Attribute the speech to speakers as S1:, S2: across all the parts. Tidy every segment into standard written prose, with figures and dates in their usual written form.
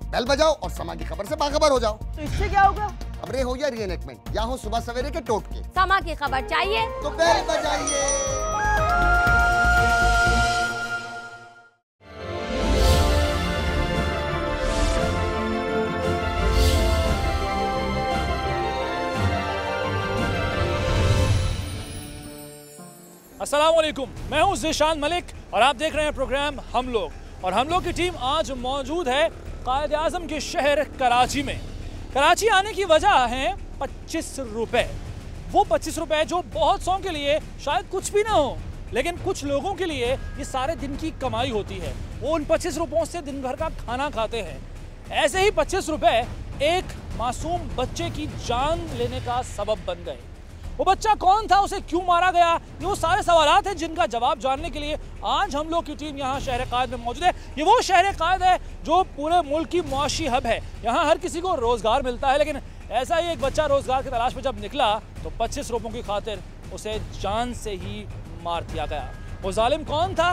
S1: Bell बजाओ और समा की खबर से बाखबर हो जाओ।
S2: तो इससे क्या होगा?
S1: खबरें हो या रीएनएक्टमेंट या हो सुबह सवेरे के टोटके,
S3: समा की खबर चाहिए
S1: तो बेल बजाइए।
S4: अस्सलामुअलैकुम, मैं हूं ज़ीशान मलिक और आप देख रहे हैं प्रोग्राम हम लोग। और हम लोग की टीम आज मौजूद है कायद आज़म के शहर कराची में। कराची आने की वजह है 25 रुपए। वो 25 रुपए जो बहुत सौ के लिए शायद कुछ भी ना हो, लेकिन कुछ लोगों के लिए ये सारे दिन की कमाई होती है। वो उन 25 रुपयों से दिन भर का खाना खाते हैं। ऐसे ही 25 रुपए एक मासूम बच्चे की जान लेने का सबब बन गए। वो बच्चा कौन था, उसे क्यों मारा गया, ये वो सारे सवालात हैं जिनका जवाब जानने के लिए आज हम लोग की टीम यहाँ शहर कायद में मौजूद है। ये वो शहर कायद है जो पूरे मुल्क की मुआशी हब है। यहाँ हर किसी को रोज़गार मिलता है, लेकिन ऐसा ही एक बच्चा रोज़गार की तलाश में जब निकला तो 25 रुपयों की खातिर उसे जान से ही मार दिया गया। वो जालिम कौन था,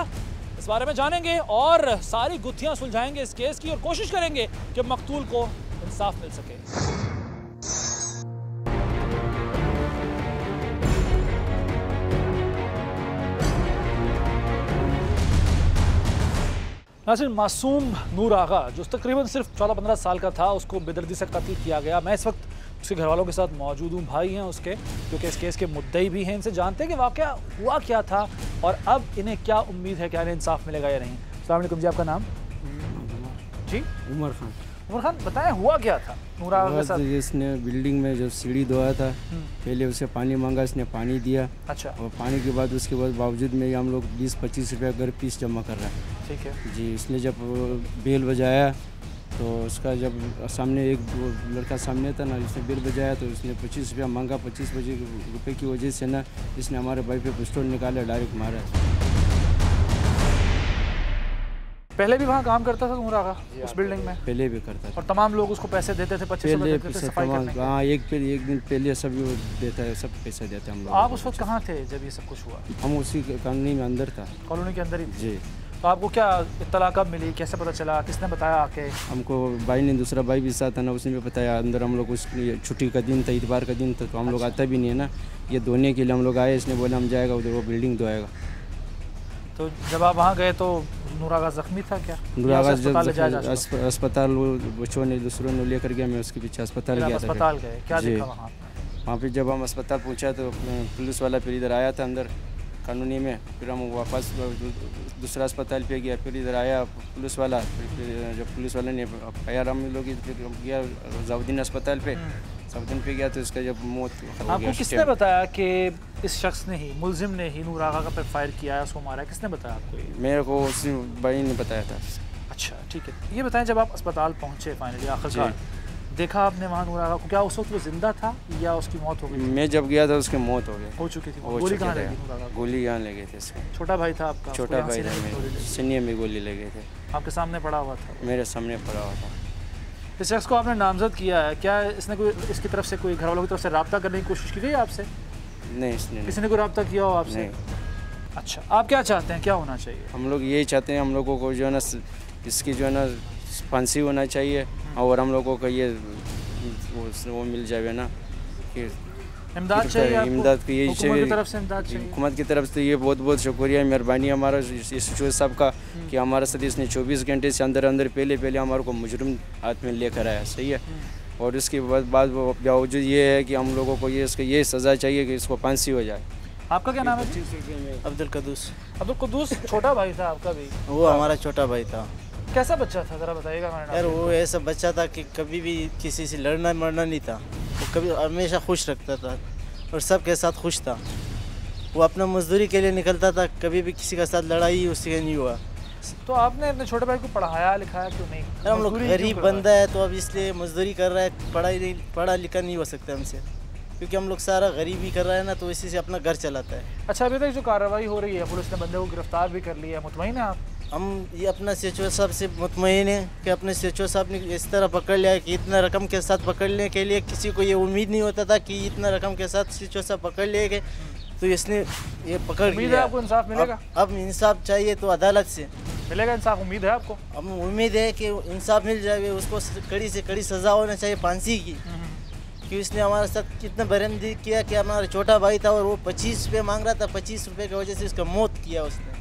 S4: इस बारे में जानेंगे और सारी गुत्थियाँ सुलझाएंगे इस केस की और कोशिश करेंगे कि मकतूल को इंसाफ मिल सके। नाज़रीन, मासूम नूर आगा जो तकरीबन सिर्फ 14-15 साल का था, उसको बेदर्दी से कत्ल किया गया। मैं इस वक्त उसके घर वालों के साथ मौजूद हूँ। भाई हैं उसके, क्योंकि इस केस के मुद्दई भी हैं। इनसे जानते हैं कि वाक़या हुआ क्या था और अब इन्हें क्या उम्मीद है कि इन्हें इंसाफ मिलेगा या नहीं। अस्सलाम वालेकुम जी, आपका नाम? जी,
S5: उमर खान।
S4: उमर खान, बताएं हुआ क्या था नूर आगा के साथ?
S5: इसने बिल्डिंग में जब सीढ़ी धोया था, पहले उसे पानी मांगा, इसने पानी दिया।
S4: अच्छा।
S5: और पानी के बाद उसके बाद बावजूद में हम लोग 20-25 रुपया घर फीस जमा कर रहे हैं।
S4: ठीक है
S5: जी। इसने जब बेल बजाया तो उसका जब सामने एक लड़का सामने था ना, इसने बेल बजाया तो उसने 25 रुपया मांगा। 25 रुपये की वजह से ना इसने हमारे भाई पे पिस्टल निकाला, डायरेक्ट मारा।
S4: पहले भी वहाँ काम करता था नूर आगा उस बिल्डिंग में?
S5: पहले भी करता था।
S4: और तमाम लोग उसको पैसे देते थे? 25 रुपये देते थे सफाई करने के?
S5: हाँ, एक दिन पहले सभी देता है, सब पैसा देते हैं हम लोग।
S4: आप उस वक्त कहाँ थे जब ये सब कुछ हुआ?
S5: हम उसी कॉलोनी में अंदर था।
S4: कॉलोनी के अंदर ही?
S5: जी।
S4: तो आपको क्या इत्तला कब मिली, कैसे पता चला, किसने बताया आके?
S5: हमको भाई ने, दूसरा भाई भी साथ था ना, उसने भी बताया। अंदर हम लोग उस छुट्टी का दिन था, इतवार का दिन था, तो हम लोग आता भी नहीं है ना, ये धोने के लिए हम लोग आए। इसने बोला हम जाएगा उधर, वो बिल्डिंग धोएगा।
S4: तो जब आप वहाँ गए तो नूर आगा जख्मी था क्या?
S5: नूर आगा अस्पताल बच्चों ने दूसरों ने लेकर गया, मैं उसके पीछे अस्पताल गया था।
S4: अस्पताल गए, क्या देखा वहाँ?
S5: वहाँ पे जब हम अस्पताल पहुँचा तो पुलिस वाला फिर इधर आया था अंदर कानूनी में। फिर हम वापस दूसरा अस्पताल पे गया, फिर इधर आया पुलिस वाला। फिर जब पुलिस वाले ने फायर हम लोग फिर गया जाउद्दीन अस्पताल पे। जाउद्दीन पे गया तो इसका जब मौत हो गया।
S4: आपको किसने बताया कि इस शख्स ने ही, मुलजिम ने ही नूर आगा का फायर किया है, उसको मारा है? किसने बताया आपको?
S5: मेरे को उसी भाई ने बताया था।
S4: अच्छा, ठीक है। ये बताएं, जब आप अस्पताल पहुँचे फाइनली आखिरकार, देखा आपने वहाँ नूर आगा को, क्या उस वक्त वो जिंदा था या उसकी मौत हो गई?
S5: मैं जब गया था उसकी मौत हो
S4: चुकी थी।
S5: गोली कहाँ लगी? गोली यहाँ लगे थे इसके।
S4: छोटा भाई था आपका?
S5: छोटा भाई था, सीने में गोली लगे थे।
S4: आपके सामने पड़ा हुआ था?
S5: मेरे सामने पड़ा हुआ था।
S4: इस शख्स को आपने नामजद किया है, क्या इसने कोई, इसकी तरफ से कोई घर वालों की तरफ से रब्ता करने की कोशिश की गई आपसे?
S5: नहीं, इसने
S4: किसी ने कोई रब्ता किया हो आपसे?
S5: नहीं।
S4: अच्छा, आप क्या चाहते हैं, क्या होना चाहिए?
S5: हम लोग यही चाहते हैं, हम लोगों को जो है ना इसकी जो है ना फांसी होना चाहिए, और हम लोगों को ये वो मिल जाए ना कि
S4: इमदाद चाहिए।
S5: इमदाद की यही चाहिए,
S4: हुकूमत की तरफ से इमदाद चाहिए।
S5: हुकूमत की तरफ से ये बहुत बहुत शुक्रिया, मेहरबानी हमारा एसएचओ साहब का कि हमारे साथ इसने 24 घंटे से अंदर पहले हमारे को मुजरिम हाथ में लेकर आया। सही है। और इसके बाद बावजूद ये है कि हम लोगों को ये सज़ा चाहिए कि इसको फांसी हो जाए।
S4: आपका क्या नाम है?
S6: अब्दुल कदूस।
S4: अब्दुल कदूस, छोटा भाई था आपका भी?
S6: वो हमारा छोटा भाई था।
S4: कैसा बच्चा था, ज़रा बताइएगा।
S6: यार वो ऐसा बच्चा था कि कभी भी किसी से लड़ना मरना नहीं था। वो कभी हमेशा खुश रखता था और सबके साथ खुश था। वो अपना मजदूरी के लिए निकलता था, कभी भी किसी के साथ लड़ाई उससे नहीं हुआ।
S4: तो आपने अपने छोटे भाई को पढ़ाया लिखाया क्यों नहीं?
S6: हम लोग गरीब बंदा है तो अब इसलिए मजदूरी कर रहा है, पढ़ा लिखा नहीं हो सकता हमसे, क्योंकि हम लोग सारा गरीबी कर रहा है ना, तो इसी से अपना घर चलाता है।
S4: अच्छा, अभी तक जो कार्रवाई हो रही है, पुलिस ने बंदे को गिरफ्तार भी कर लिया है, मुतमईन है आप?
S6: हम ये अपना एसएचओ साहब से मुतमईन है कि अपने एसएचओ साहब ने इस तरह पकड़ लिया है कि इतना रकम के साथ पकड़ने के लिए किसी को ये उम्मीद नहीं होता था कि इतना रकम के साथ एसएचओ साहब पकड़ लिए, तो इसने ये पकड़ लिया।
S4: आपको इंसाफ मिलेगा?
S6: अब इंसाफ चाहिए तो अदालत से।
S4: मिलेगा इंसाफ, उम्मीद है आपको?
S6: हम उम्मीद है कि इंसाफ मिल जाए, उसको कड़ी से कड़ी सज़ा होना चाहिए फांसी की, कि उसने हमारे साथ कितना बरमदी किया कि हमारा छोटा भाई था और वो 25 रुपये मांग रहा था, 25 रुपये की वजह से उसका मौत किया उसने।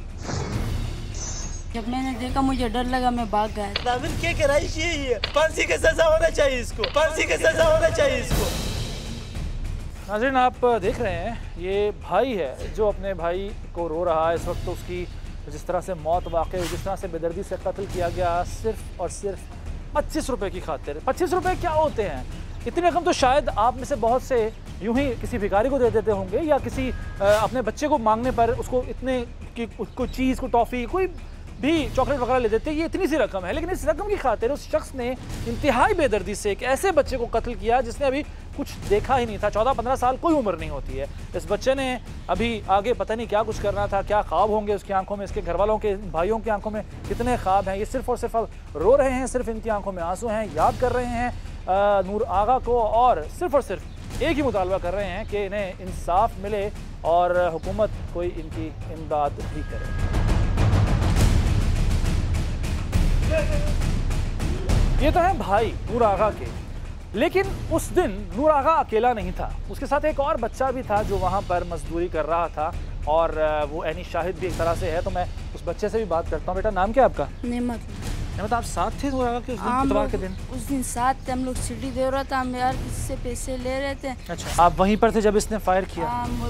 S2: जब मैंने देखा मुझे डर लगा, मैं भाग गया।
S6: नाज़रीन क्या कराई है, फांसी की सज़ा होना चाहिए इसको, फांसी की सज़ा होना चाहिए इसको।
S4: नाज़रीन आप देख रहे हैं ये भाई है जो अपने भाई को रो रहा है इस वक्त। उसकी जिस तरह से मौत वाक़ई हुई, जिस तरह से बेदर्दी से कत्ल किया गया, सिर्फ और सिर्फ 25 रुपये की खातिर। 25 रुपये क्या होते हैं? इतनी रकम तो शायद आप में से बहुत से यूं ही किसी भिखारी को दे देते होंगे या किसी अपने बच्चे को मांगने पर उसको इतने की कोई चीज़, कोई टॉफ़ी, कोई भी चॉकलेट वगैरह ले देते। ये इतनी सी रकम है, लेकिन इस रकम की खातिर उस शख्स ने इंतहाई बेदर्दी से एक ऐसे बच्चे को कत्ल किया जिसने अभी कुछ देखा ही नहीं था। 14-15 साल कोई उम्र नहीं होती है। इस बच्चे ने अभी आगे पता नहीं क्या कुछ करना था, क्या ख्वाब होंगे उसकी आंखों में, इसके घर वालों के, भाइयों की आंखों में कितने ख्वाब हैं। ये सिर्फ और सिर्फ अब रो रहे हैं, सिर्फ इनकी आंखों में आंसू हैं, याद कर रहे हैं नूर आगा को और सिर्फ एक ही मुतालबा कर रहे हैं कि इन्हें इंसाफ मिले और हुकूमत कोई इनकी इमदाद भी करे। ये तो है भाई नूर आगा के, लेकिन उस दिन नूर आगा अकेला नहीं था, उसके साथ एक और बच्चा भी था जो वहाँ पर मजदूरी कर रहा था और वो ऐनी शाहिद भी एक तरह से है। तो मैं उस बच्चे से भी बात करता हूँ। बेटा नाम क्या है आपका?
S2: नेमत।
S4: नेमत, आप साथ थे नूर आगा के उस दिन, इतवार के दिन?
S2: उस दिन साथ थे हम लोग, सीढ़ी दे रहा था, हम यार किसी से पैसे ले रहे थे।
S4: अच्छा, आप वहीं पर थे जब इसने फायर किया?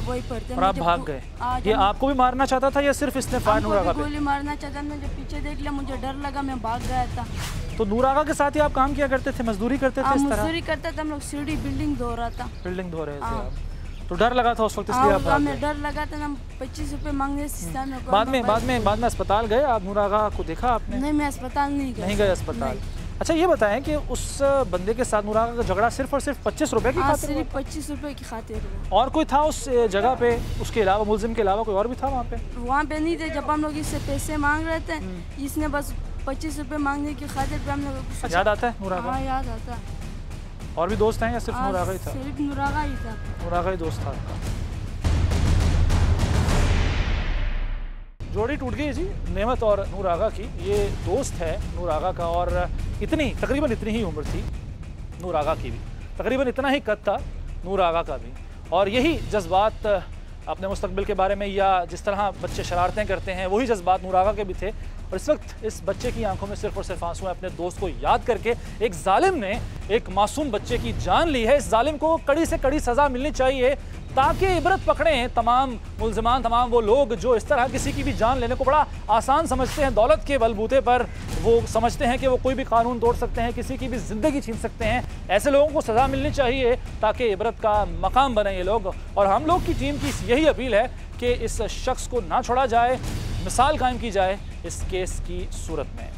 S2: वहीं पर थे
S4: और आप भाग गए? ये आपको भी मारना चाहता था या सिर्फ इसने फायर नूर आगा पे?
S2: गोली मारना चाहता था, जब पीछे देख लिया मुझे डर लगा, मैं भाग गया था।
S4: तो नूर आगा के साथ ही आप काम किया करते थे, मजदूरी करते थे इस तरह?
S2: मजदूरी करते थे हम लोग, सीढ़ी बिल्डिंग धो रहा था।
S4: बिल्डिंग धो रहे थे आप, तो डर लगा था उस वक्त इसलिए आप भाग गए?
S2: डर लगा था, हम 25 रुपए मांगने से
S4: बाद में अस्पताल गए आप? नूर आगा को देखा आपने?
S2: नहीं, मैं अस्पताल नहीं
S4: गए अस्पताल। अच्छा ये बताएं कि उस बंदे के साथ नूर आगा का झगड़ा सिर्फ और सिर्फ 25 रुपए की खातिर?
S2: सिर्फ 25 रुपए की खातिर।
S4: और कोई था उस जगह पे उसके अलावा, मुलजिम के अलावा कोई और भी था वहाँ पे?
S2: वहाँ पे नहीं थे। जब हम लोग इससे पैसे मांग रहे थे, इसने बस 25 रुपए मांगने की खातिर पे हम लोग।
S4: याद आता है नूर आगा?
S2: हाँ याद आता है।
S4: और भी दोस्त हैं या सिर्फ नूर आगा ही था?
S2: सिर्फ नूर आगा ही था।
S4: नूर आगा ही दोस्त था आपका। जोड़ी टूट गई जी नेमत और नूर आगा की। ये दोस्त है नूर आगा का और तकरीबन इतनी ही उम्र थी नूर आगा की भी, तकरीबन इतना ही कद था नूर आगा का भी। और यही जज्बात अपने मुस्तकबिल के बारे में या जिस तरह बच्चे शरारतें करते हैं वही जज्बात नूर आगा के भी थे। और इस वक्त इस बच्चे की आंखों में सिर्फ और सिर्फ आंसू हैं। अपने दोस्त को याद करके एक जालिम ने एक मासूम बच्चे की जान ली है। इस जालिम को कड़ी से कड़ी सज़ा मिलनी चाहिए ताकि इबरत पकड़ें तमाम मुल्ज़िमान, तमाम वो लोग जो इस तरह किसी की भी जान लेने को बड़ा आसान समझते हैं। दौलत के बलबूते पर वो समझते हैं कि वो कोई भी कानून तोड़ सकते हैं, किसी की भी ज़िंदगी छीन सकते हैं। ऐसे लोगों को सज़ा मिलनी चाहिए ताकि इबरत का मकाम बने ये लोग। और हम लोग की टीम की यही अपील है कि इस शख्स को ना छोड़ा जाए, मिसाल कायम की जाए इस केस की सूरत में।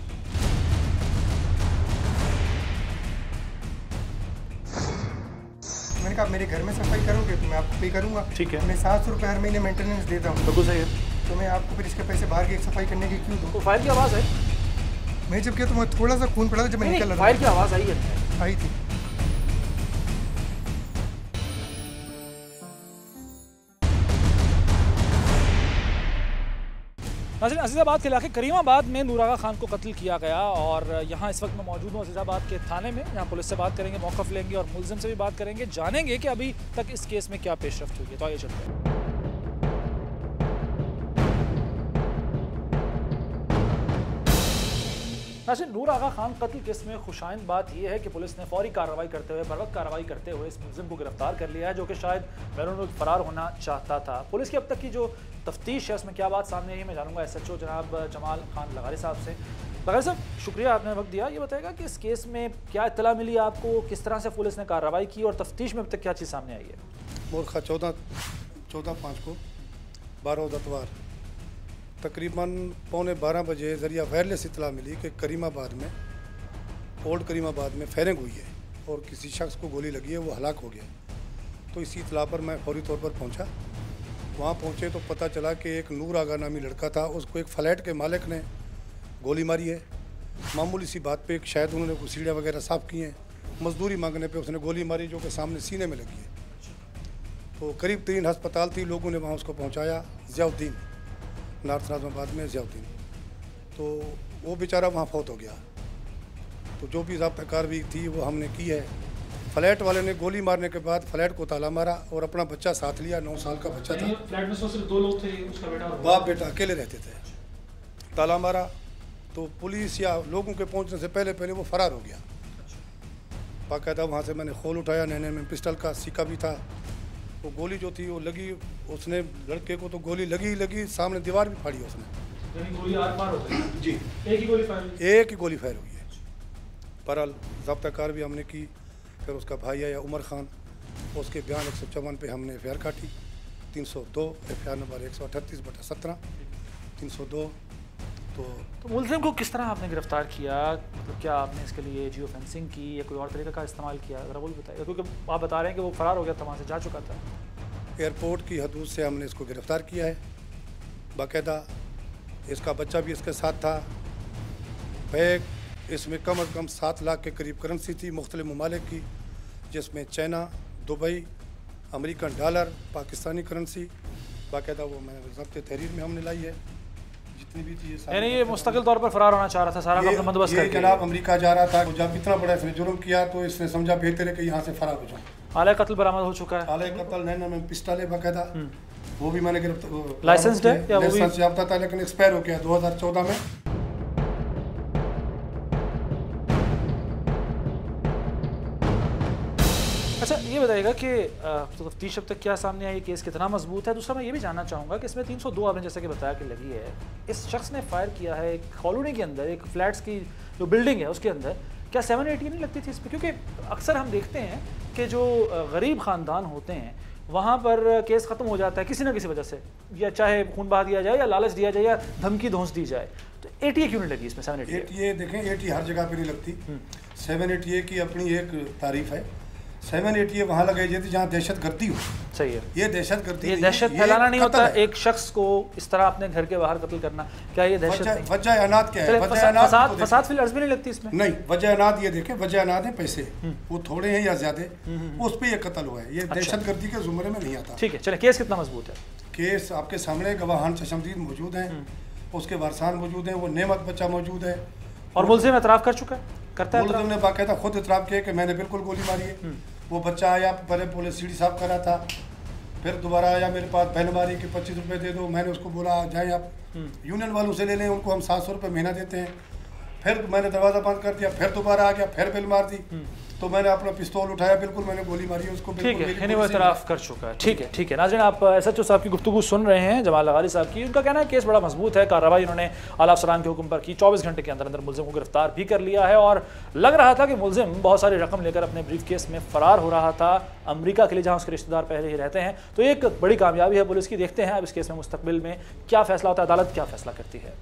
S3: मैंने कहा मेरे घर में सफाई करोगे तो मैं आपको पे करूंगा।
S4: ठीक है।
S3: मैं 700 रुपये हर महीने मेंटेनेंस देता हूँ।
S4: बिल्कुल सही है।
S3: तो मैं आपको फिर इसके पैसे बाहर की सफाई करने की क्यों दूँ?
S4: तो फायर की आवाज़ है?
S3: मैं जब किया तो मैं थोड़ा सा खून पड़ा था जब मैं निकल रहा
S4: फायर की आवाज़ आई है?
S3: आई थी।
S4: नाज़रीन, अजीज़ाबाद के इलाके करीमाबाद में नूर आगा खान को कत्ल किया गया और यहाँ इस वक्त मैं मौजूद हूँ अजीज़ाबाद के थाने में। यहाँ पुलिस से बात करेंगे, मौक़िफ़ लेंगे और मुल्ज़िम से भी बात करेंगे, जानेंगे कि अभी तक इस केस में क्या पेशरफ्त हुई है। तो आइए चलते हैं। नाज़रीन, नूर आगा खान कत्ल केस में खुशाइंद बात यह है कि पुलिस ने फौरी कार्रवाई करते हुए, बरवक्त कार्रवाई करते हुए इस मुल्ज़िम को गिरफ्तार कर लिया है जो कि शायद बैरून मुल्क फरार होना चाहता था। पुलिस की अब तक की जो तफ्तीश है उसमें क्या बात सामने आई है मैं जानूंगा SHO जनाब जमाल खान लगारी साहब से। लगारी साहब, शुक्रिया आपने वक्त दिया। ये बताएगा कि इस केस में क्या इत्तला मिली आपको, किस तरह से पुलिस ने कार्रवाई की और तफ्तीश में अब तक क्या चीज़ सामने आई है?
S3: मोरखा 14/5 को 12 दतवार तकरीबन 11:15 बजे ज़रिया वायरलेस इतला मिली कि करीमाबाद में, ओल्ड करीमाबाद में फायरिंग हुई है और किसी शख्स को गोली लगी है, वो हलाक हो गया। तो इसी इतला पर मैं फौरी तौर पर पहुंचा। वहाँ पहुँचे तो पता चला कि एक नूर आगा नामी लड़का था, उसको एक फ्लैट के मालिक ने गोली मारी है। मामूली सी बात पे शायद उन्होंने कुछ सीढ़ियाँ वगैरह साफ़ की हैं, मजदूरी मांगने पे उसने गोली मारी जो कि सामने सीने में लगी है। तो करीब 3 अस्पताल थी, लोगों ने वहाँ उसको पहुँचाया। ज़ियाउद्दीन, नॉर्थ नाज़माबाद में ज़ियाउद्दीन। तो वो बेचारा वहाँ फौत हो गया। तो जो भी ज़ाब्ता कार्रवाई थी वो हमने की है। फ्लैट वाले ने गोली मारने के बाद फ्लैट को ताला मारा और अपना बच्चा साथ लिया, 9 साल का बच्चा था।
S4: फ्लैट में सिर्फ 2 लोग थे, उसका बेटा और
S3: बाप बेटा अकेले रहते थे। ताला मारा तो पुलिस या लोगों के पहुंचने से पहले पहले वो फरार हो गया। बाकायदा वहाँ से मैंने खोल उठाया, नैने में पिस्टल का सिक्का भी था। वो गोली जो थी वो लगी, उसने लड़के को तो गोली लगी, सामने दीवार भी फाड़ी उसने।
S4: यानी गोली आर पार हो गई
S3: जी,
S4: एक ही गोली फायर हुई।
S3: एक ही गोली फायर हुई है। बहरहाल ज़ाब्ता कार भी हमने की। फिर उसका भाई आया उमर खान, उसके बयान 154 पे हमने FIR काटी। 302 FIR नंबर 138/17 302।
S4: तो मुलजिम को किस तरह आपने गिरफ्तार किया? मतलब क्या आपने इसके लिए जियो फेंसिंग की या कोई और तरीका का इस्तेमाल किया? अगर वो भी बताइए, क्योंकि आप बता रहे हैं कि वो फरार हो गया था, वहाँ से जा चुका था।
S3: एयरपोर्ट की हदूद से हमने इसको गिरफ़्तार किया है। बाकायदा इसका बच्चा भी इसके साथ था। बैग इसमें कम अज़ कम 7 लाख के करीब करेंसी थी मुख्तलिफ ममालिक की, जिसमें China, Dubai, American dollar, Pakistani currency. बाकायदा वो मैंने ज़ब्त तहरीर में हमने लाई है जितनी भी थी।
S4: यानी ये मुस्तकिल तौर पर फरार होना चाह रहा था, सारा का अपना बंदोबस्त करके।
S3: जनाब अमेरिका जा रहा था। जब इतना बड़ा इसने जुर्म किया तो इसने समझा बेहतर है कि यहाँ से फरार हो जाऊँ।
S4: आला कत्ल बरामद हो चुका है।
S3: आला कत्ल नैना में पिस्टल है बाकायदा, वो भी मैंने गिरफ्तार।
S4: लाइसेंस्ड है या वो भी?
S3: लाइसेंस याफ्ता था लेकिन एक्सपायर हो गया 2014 में।
S4: अच्छा ये बताइएगा कि तफ्तीश अब तक क्या सामने आई, केस कितना मजबूत है? दूसरा मैं ये भी जानना चाहूँगा कि इसमें 302 आपने जैसे कि बताया कि लगी है। इस शख्स ने फायर किया है एक कॉलोनी के अंदर, एक फ्लैट्स की जो बिल्डिंग है उसके अंदर। क्या 780 नहीं लगती थी इस पर? क्योंकि अक्सर हम देखते हैं कि जो गरीब ख़ानदान होते हैं वहाँ पर केस ख़त्म हो जाता है किसी न किसी वजह से, या चाहे खून बहा दिया जाए या लालच दिया जाए या धमकी धौंस दी जाए। तो 80 क्यों नहीं लगी इसमें?
S3: 780 देखें, 80 हर जगह पे नहीं लगती। 780 की अपनी एक तारीफ है। 780 वहाँ लगाई जाती जहाँ दहशत गर्दी हो।
S4: सही है।
S3: ये दहशत गर्दी,
S4: ये दहशत फैलाना नहीं होता। एक शख्स को इस तरह अपने घर के बाहर कत्ल करना, क्या ये दहशत नहीं?
S3: वजह अनाद क्या है?
S4: फसाद फिल अर्ज भी नहीं लगती इसमें?
S3: नहीं, वजह अनाद ये देखें, वजह अनाद है पैसे, वो थोड़े हैं या ज्यादा, उस पर ये कत्ल हुआ है। ये दहशत गर्दी के जुमरे में नहीं आता।
S4: ठीक है, चले केस कितना मजबूत है?
S3: केस आपके सामने गवाहान चशमदीद मौजूद हैं, उसके वारसान मौजूद हैं, वो नेमत बच्चा मौजूद है।
S4: और मुलजिम एतराफ़ कर चुका है, करता है?
S3: मुलजिम ने बाकायदा खुद इतराफ़ किया कि मैंने बिल्कुल गोली मारी है। वो बच्चा आया, पहले पुलिस सीढ़ी साफ कर रहा था, फिर दोबारा आया मेरे पास, बहन मारी कि 25 रुपये दे दो। मैंने उसको बोला जाए आप यूनियन वालों से ले लें, उनको हम 700 रुपये महीना देते हैं। फिर मैंने दरवाज़ा बंद कर दिया, फिर दोबारा आ गया, फिर बिल मार दी। तो मैंने अपना पिस्तौल उठाया, बिल्कुल मैंने गोली मारी उसको।
S4: ठीक है, यानी वो इतराफ़ कर चुका है। ठीक है, ठीक है। नाज़रीन, आप SHO साहब की गुफ्तगू सुन रहे हैं, जमाल लगारी साहब की। उनका कहना है केस बड़ा मजबूत है। कार्रवाई उन्होंने आला अफसरान के हुक्म पर की। 24 घंटे के अंदर अंदर मुलजिम को गिरफ्तार भी कर लिया है। और लग रहा था कि मुलजिम बहुत सारी रकम लेकर अपने ब्रीफ केस में फ़रार हो रहा था अमेरिका के लिए, जहाँ उसके रिश्तेदार पहले ही रहते हैं। तो एक बड़ी कामयाबी है पुलिस की। देखते हैं अब इस केस में मुस्तकबिल में क्या फ़ैसला होता है, अदालत क्या फ़ैसला करती है।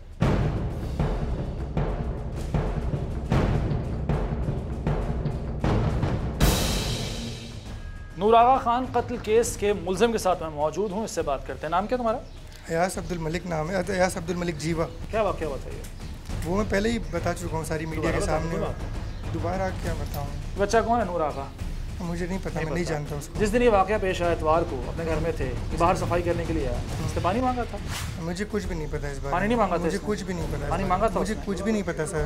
S4: नूर आगा खान कत्ल केस के मुलजिम के साथ मैं मौजूद हूँ, इससे बात करते हैं। नाम क्या तुम्हारा?
S7: अयास अब्दुल मलिक नाम है, अयास अब्दुल मलिक जीवा।
S4: क्या वाक़या बताइए?
S7: वो मैं पहले ही बता चुका हूँ सारी मीडिया के सामने। दोबारा क्या बताऊँ?
S4: बच्चा कौन है नूर आगा?
S7: मुझे नहीं पता, मैं नहीं जानता उसको।
S4: जिस दिन ये वाक़या पेश आया इतवार को, अपने घर में थे, बाहर सफाई करने के लिए आया, उसने पानी मांगा था?
S7: मुझे कुछ भी नहीं पता इस बार।
S4: पानी नहीं मांगा था?
S7: मुझे कुछ भी नहीं पता।
S4: पानी मांगा था?
S7: मुझे कुछ भी नहीं पता सर।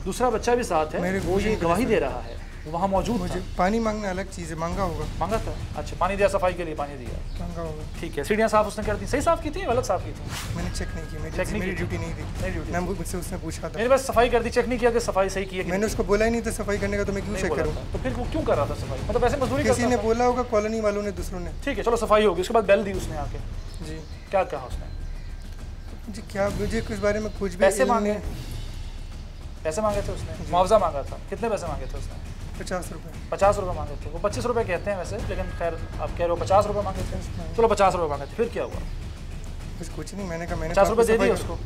S4: दूसरा बच्चा भी साथ है, वो ये गवाही दे रहा है, वो वहाँ मौजूद
S7: मुझे पानी मांगना अलग चीज़ है। मांगा होगा?
S4: मांगा था। अच्छा, पानी दिया, सफाई के लिए पानी दिया,
S7: मांगा होगा।
S4: ठीक है। सीढ़ियाँ साफ उसने कर दी? सही साफ की थी, अलग साफ की थी?
S7: मैंने चेक नहीं की, मेरी ड्यूटी नहीं थी। मैं मुझसे उसने पूछा था,
S4: मेरे पास सफाई कर दी, चेक नहीं किया कि सफाई सही की है?
S7: मैंने उसको बोला ही नहीं था सफाई करने का, तो मैं क्यों चेक करूँ?
S4: तो फिर वो क्यों कर रहा था सफाई? मतलब ऐसे मजदूरी
S7: किसी ने बोला होगा, कॉलोनी वालों ने, दूसरों ने।
S4: ठीक है, चलो सफाई होगी। उसके बाद बेल दी उसने आके?
S7: जी।
S4: क्या कहा उसने?
S7: जी क्या, मुझे इस बारे में कुछ भी।
S4: पैसे मांगे? पैसे मांगे थे उसने? मुआवजा मांगा था? कितने पैसे मांगे थे उसने?
S7: 50 रुपये।
S4: 50 रुपये मांगे थे। वो 25 रुपये कहते हैं वैसे, लेकिन खैर आप कह रहे हो 50 रुपये मांगे थे। चलो 50 रुपये मांगे थे, फिर क्या हुआ?
S7: बस कुछ नहीं, मैंने कहा
S4: 50 रुपये दे दिए उसको?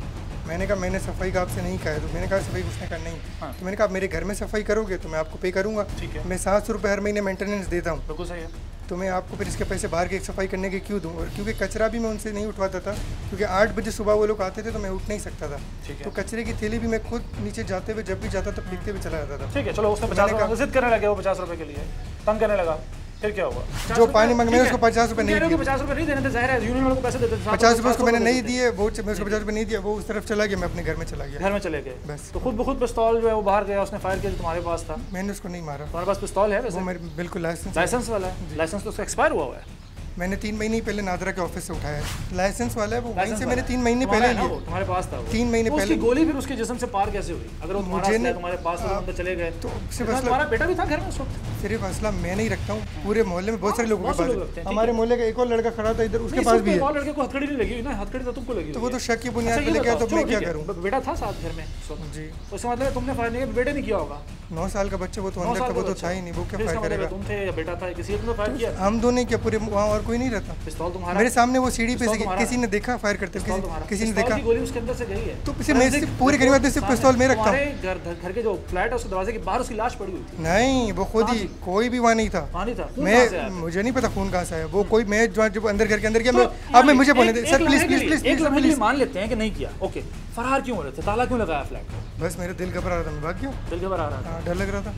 S7: मैंने कहा मैंने सफाई का आपसे नहीं कहा है, तो मैंने कहा सफाई उसने कहा नहीं। तो मैंने कहा मेरे घर में सफाई करोगे तो मैं आपको पे करूँगा।
S4: ठीक है।
S7: मैं 700 रुपये हर महीने मेंटेनेंस देता हूँ।
S4: बिल्कुल सही है।
S7: तो मैं आपको फिर इसके पैसे बाहर की सफाई करने के क्यों दूँ? और क्योंकि कचरा भी मैं उनसे नहीं उठवाता था, क्योंकि 8 बजे सुबह वो लोग आते थे तो मैं उठ नहीं सकता था। तो कचरे की थैली भी मैं खुद नीचे जाते हुए जब भी जाता तो फेंकते हुए चला जाता था।
S4: ठीक है, चलो उसने 50 रुपये जिद करने लगे, वो 50 रुपये के लिए तंग करने लगा, फिर क्या हुआ?
S7: जो पानी मांग मैंने उसको 50 रुपये नहीं दिए।
S4: 50 रुपये नहीं देने थे, जाहिर है यूनियन वालों को पैसे देते थे।
S7: 50 रुपये उसको मैंने नहीं दिए, वो मैं उसको 50 रुपये नहीं दिया, वो उस तरफ चला गया, मैं अपने घर में चला गया।
S4: घर में चले गए
S7: बस।
S4: तो खुद ब खुद पिस्तौल जो है वो बाहर गया, उसने फायर किया जो तुम्हारे पास था।
S7: मैंने उसको नहीं मारा।
S4: तुम्हारे पास पिस्तौल है वैसे?
S7: वो मेरे बिल्कुल
S4: लाइसेंस वाला है? लाइसेंस तो उसका एक्सपायर हुआ है।
S7: मैंने 3 महीने पहले नादरा के ऑफिस से उठाया है, लाइसेंस वाला है वो, वहीं
S4: लाइसेंस
S7: से
S4: वाला
S7: मैंने
S4: है।
S7: 3 महीने पहले
S4: तुम्हारा है ना
S7: लिया।
S4: वो, तुम्हारे पास था वो।
S7: 3 महीने
S4: तो
S7: पहले।
S4: उसकी गोली फिर उसके जिस्म से पार कैसे हुई? अगर वो तुम्हारा
S7: मुझे
S4: असला है, तुम्हारे पास तो अंदर चले गए
S7: तो सिर्फ
S4: तुम्हारा
S7: असला,
S4: बेटा भी था घर में उस वक्त?
S7: सिर्फ असला मैं नहीं रखता हूँ, पूरे मोहल्ले में बहुत सारे लोगों
S4: बहुत
S7: के
S4: से लोग रखते
S7: पास।
S4: हैं,
S7: हमारे मोहल्ले का एक और लड़का खड़ा था इधर, उसके
S4: नहीं,
S7: पास
S4: सिर्फ
S7: भी
S4: एक
S7: है।
S4: और लड़के को हथकड़ी नहीं लगी हुई ना, हथकड़ी तो तुमको लगी
S7: तो
S4: हुई
S7: वो तो
S4: है।
S7: शक की बुनियाद
S4: अच्छा,
S7: पे
S4: ये
S7: लेके आया,
S4: बताओ,
S7: तो मैं
S4: चलो
S7: क्या
S4: ठीक है,
S7: करूँ?
S4: बेटा था साथ घर में उस वक्त?
S7: जी।
S4: उसका मतलब है तुमने फायर नहीं किया, बेटे ने किया होगा।
S7: 9 साल का बच्चा, वो तो
S4: 9
S7: अंदर
S4: साल
S7: था,
S4: का
S7: वो तो
S4: बच्चा।
S7: था ही नहीं, वो क्या
S4: फिर
S7: फायर
S4: इसका मतलब
S7: करेगा?
S4: है तुम थे या बेटा था, किसी ने फायर किया?
S7: हम दोनों क्या, पूरे वहाँ और कोई नहीं रहता।
S4: पिस्तौल तुम्हारा?
S7: मेरे सामने वो सीढ़ी पे
S4: पिस्तौल
S7: से
S4: तुम्हारा?
S7: किसी ने देखा फायर करते हुए, किसी ने
S4: पिस्तौल
S7: देखा
S4: की गोली उसके अंदर से गई है।
S7: तो सिर्फ मैं सिर्फ पूरे गरीब आदमी सिर्फ पिस्तौल में रखता हूँ।
S4: तुम्हारे घर के जो फ्लैट है उसके दरवाजे के बाहर उसकी लाश पड़ी हुई थी।
S7: नहीं, वो खुद ही, कोई भी वहाँ नहीं था।
S4: वहाँ नहीं था? खून कहाँ से आया
S7: मैं
S4: था?
S7: मुझे नहीं पता खून कहाँ से आया, वो कोई मैं जब अंदर घर के अंदर गया, मैं अब मैं मुझे बोलने दे सर, प्लीज प्लीज प्लीज
S4: एक लम्हे के लिए
S7: प्लीज।
S4: मान लेते हैं कि नहीं किया, ओके, फरार क्यों हो रहे थे? ताला क्यों लगाया फ्लैट को?
S7: बस मेरा दिल घबरा रहा था, मैं भाग गया।
S4: दिल घबरा रहा था?
S7: हाँ, डर लग रहा था।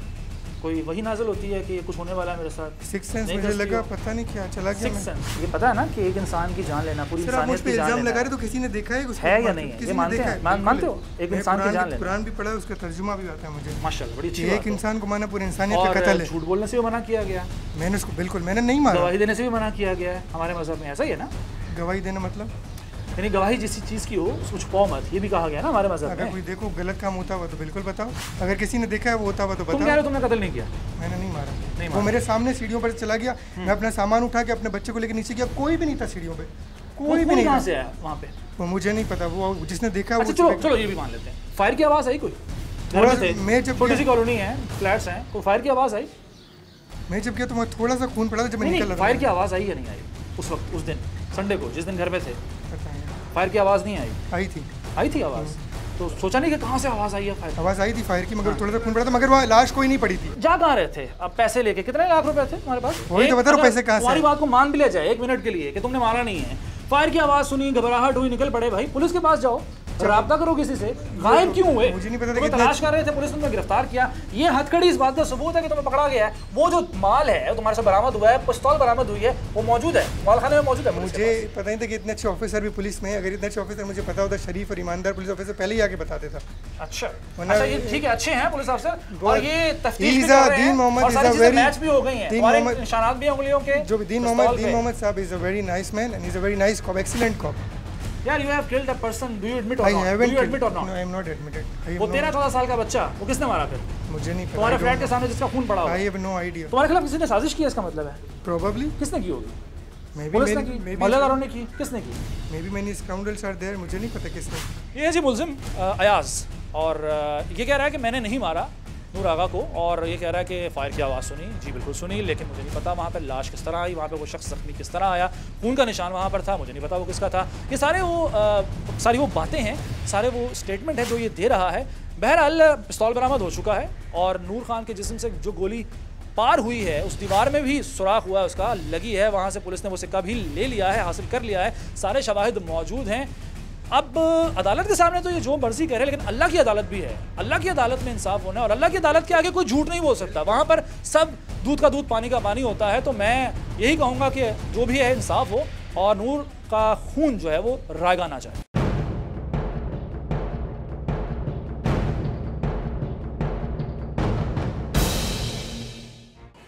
S4: कोई वही नाज़िल होती है कि कुछ होने वाला है मेरे साथ?
S7: सिक्स सेंस
S4: नहीं
S7: मुझे
S4: करती
S7: लगा,
S4: हो?
S7: पता नहीं क्या चला गया
S4: सिक्स
S7: मैं।
S4: सेंस, ये पता है ना कि एक इंसान की जान लेना, पूरी
S7: सर आप मुझ
S4: इंसानियत
S7: पे
S4: की जान
S7: इल्जाम
S4: लेना
S7: लगा रहे तो किसी ने देखा है उसको?
S4: है या नहीं है?
S7: किसी
S4: ये
S7: ने
S4: मानते
S7: देखा
S4: हैं?
S7: है?
S4: मानते हो?
S7: बिल्कुल।
S4: एक
S7: मैं
S4: इंसान की जान लेना।
S7: कुरान भी पढ़ा है, उसका तर्जुमा भी आता है मुझे।
S4: माशाल्लाह, बड़ी अच्छी
S7: कि
S4: बात
S7: एक
S4: है।
S7: इंसान को मारना पूरी इंसानियत का
S4: और
S7: कत्ल है।
S4: झूठ बोलने से भी मना किया गया,
S7: मैंने उसको बिल्कुल, मैंने नहीं मारा।
S4: गवाही देने से भी मना किया गया है हमारे मजहब में, ऐसा ही है ना?
S7: गवाही देना मतलब?
S4: यानी गवाही जिस चीज़ की हो उसको छुपाओ मत, ये भी कहा गया ना हमारे मजहब
S7: अगर
S4: में।
S7: कोई देखो गलत काम होता हुआ तो बिल्कुल बताओ, अगर किसी ने देखा है वो होता हुआ तो
S4: तुम कह रहे
S7: बताओ।
S4: हो तुमने कत्ल नहीं किया?
S7: मैंने नहीं मारा।
S4: नहीं
S7: वो
S4: मारा।
S7: मेरे सामने सीढ़ियों पर चला गया, मैं अपना सामान उठा के अपने बच्चे को लेकर नीचे गया, कोई भी नहीं था सीढ़ियों पे, कोई भी नहीं
S4: कहाँ
S7: था।
S4: से आया वहाँ पे?
S7: वो मुझे नहीं पता, वो जिसने देखा
S4: अच्छा
S7: वो
S4: चलो
S7: चले-
S4: चलो ये भी मान लेते हैं, फायर की आवाज़ आई कोई? घर
S7: थोड़ा
S4: में थे,
S7: मैं जब
S4: छोटी
S7: गया-
S4: सी कॉलोनी है, फ्लैट्स हैं, कोई फायर की आवाज़ आई?
S7: मैं जब गया तो वहाँ थोड़ा सा खून पड़ा था जब मैं
S4: नहीं
S7: निकल
S4: नहीं,
S7: रहा
S4: फायर की आवाज़ आई या नहीं आई उस वक्त, उस दिन संडे को जिस दिन घर में थे?
S7: पता नहीं,
S4: फायर की आवाज़ नहीं आई?
S7: आई थी
S4: आई थी आवाज़, तो सोचा नहीं कि कहाँ से आवाज़ आई है फायर?
S7: आवाज़ आई थी फायर की, मगर थोड़ा सा खून पड़ा था, मगर वहाँ लाश कोई नहीं पड़ी थी।
S4: जा कहाँ रहे थे अब पैसे लेके? कितने लाख रुपए थे तुम्हारे पास?
S7: वही तो
S4: एक-
S7: बता रहा हूँ,
S4: अगर
S7: पैसे कहाँ से
S4: तुम्हारी
S7: आए?
S4: बात को मान भी लिया जाए 1 मिनट के लिए कि तुमने मारा नहीं है, फायर की आवाज़ सुनी, घबराहट हुई, निकल पड़े, भाई पुलिस के पास जाओ, राब्ता करो किसी से। गायब क्यों हुए?
S7: मुझे नहीं पता था
S4: तुम्हें
S7: कि
S4: तलाश कर रहे थे, पुलिस ने तुम्हें गिरफ्तार किया, ये हथकड़ी इस बात का सबूत है कि तुम्हें पकड़ा गया है। वो जो माल है तुम्हारे से बरामद हुआ है, पिस्तौल बरामद हुई है, वो मौजूद है मालखाने में, मौजूद है पुलिस के
S7: मुझे पता नहीं था कि इतने अच्छे ऑफिसर भी पुलिस में है। अगर इतने अच्छे ऑफिसर मुझे पता होता, शरीफ और ईमानदार पुलिस ऑफिसर पहले ही आके बता देता।
S4: पास। अच्छा
S7: वरना
S4: अच्छा, ये ठीक है, अच्छे हैं पुलिस अफसर और ये तफ्तीश भी
S7: He's
S4: कर
S7: a-
S4: रहे
S7: दीन
S4: हैं
S7: मोहम्मद
S4: और
S7: is
S4: सारी
S7: a
S4: चीजें
S7: very-
S4: मैच भी हो गई हैं,
S7: दीन
S4: तुम्हारे
S7: मोहम्मद-
S4: निशानात भी हैं उंगलियों के।
S7: जो Deen Mohammad sahab is a very nice man and is a very nice cop, excellent cop.
S4: यार you have killed a person, do you admit or
S7: I
S4: not? Do
S7: haven't
S4: you admit or
S7: no,
S4: not?
S7: I am not admitted.
S4: वो 13-14 साल का बच्चा, वो किसने मारा फिर?
S7: मुझे नहीं पता।
S4: तुम्हारे फ्लैट के सामने जिसका खून पड़ा हुआ
S7: आई
S4: है,
S7: हैव नो आइडिया।
S4: तुम्हारे खिलाफ किसी ने साजिश की है, इसका मतलब है?
S7: प्रोबेबली
S4: किसने की होगी?
S7: मे
S4: पुलिस ने
S7: बी
S4: की, मोहल्लेदारों ने की, किसने की?
S7: Maybe many scoundrels are there, मुझे नहीं पता किसने।
S4: ये है जी मुल्जिम अयाज, और ये कह रहा है कि मैंने नहीं मारा नूर आगा को, और ये कह रहा है कि फायर की आवाज़ सुनी, जी बिल्कुल सुनी, लेकिन मुझे नहीं पता वहाँ पर लाश किस तरह आई, वहाँ पे वो शख्स जख्मी किस तरह आया, खून का निशान वहाँ पर था, मुझे नहीं पता वो किसका था। ये सारी वो बातें हैं, सारे वो स्टेटमेंट है जो ये दे रहा है। बहरहाल पिस्तौल बरामद हो चुका है और नूर खान के जिस्म से जो गोली पार हुई है उस दीवार में भी सुराख हुआ है, उसका लगी है, वहाँ से पुलिस ने वो सिक्का भी ले लिया है, हासिल कर लिया है, सारे शवाहिद मौजूद हैं। अब अदालत के सामने तो ये जो मर्जी करे, लेकिन अल्लाह की अदालत भी है, अल्लाह की अदालत में इंसाफ होना है, और अल्लाह की अदालत के आगे कोई झूठ नहीं बोल सकता, वहाँ पर सब दूध का दूध पानी का पानी होता है। तो मैं यही कहूँगा कि जो भी है इंसाफ हो और नूर का खून जो है वो रायगा ना जाए।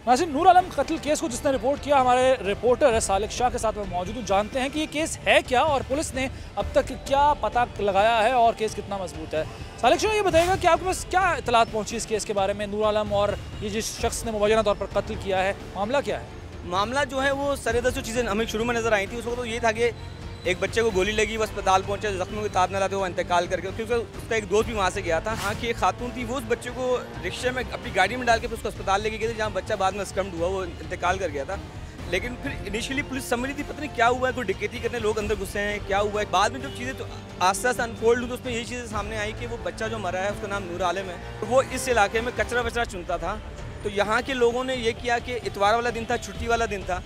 S4: नाज़रीन, नूर आलम कत्ल केस को जिसने रिपोर्ट किया, हमारे रिपोर्टर है सालिक शाह के साथ में मौजूद हूँ, जानते हैं कि ये केस है क्या और पुलिस ने अब तक क्या पता लगाया है और केस कितना मजबूत है। सालिक शाह, ये बताइएगा कि आपके पास क्या इतलात पहुँची इस केस के बारे में, नूर आलम और ये जिस शख्स ने मुबैना तौर पर कत्ल किया है, मामला क्या है?
S8: मामला जो है वो सरेदर जो चीज़ें हमें शुरू में नज़र आई थी उस वक्त तो ये था कि एक बच्चे को गोली लगी, वो अस्पताल पहुंचे, जख्मों की ताब न लाते हुए इंतकाल करके, क्योंकि उसका एक दोस्त भी वहाँ से गया था। हाँ कि एक खातून थी, वो उस बच्चे को रिक्शे में अपनी गाड़ी में डाल के फिर उसको अस्पताल लेके गए थे, जहाँ बच्चा बाद में स्कम्ड हुआ, वो इंतकाल कर गया था। लेकिन फिर इनिशियली पुलिस समझ रही थी पता नहीं क्या हुआ है, कोई डकैती करने लोग अंदर घुसे हैं, क्या हुआ है। बाद में जब चीज़ें तो आस्ते आस्ते अनफोल्ड हुई तो उसमें यही चीज़ें सामने आई कि वो बच्चा जो मरा है उसका नाम नूर आलम है, तो वो इस इलाके में कचरा वचरा चुनता था। तो यहाँ के लोगों ने ये किया कि इतवार वाला दिन था, छुट्टी वाला दिन था,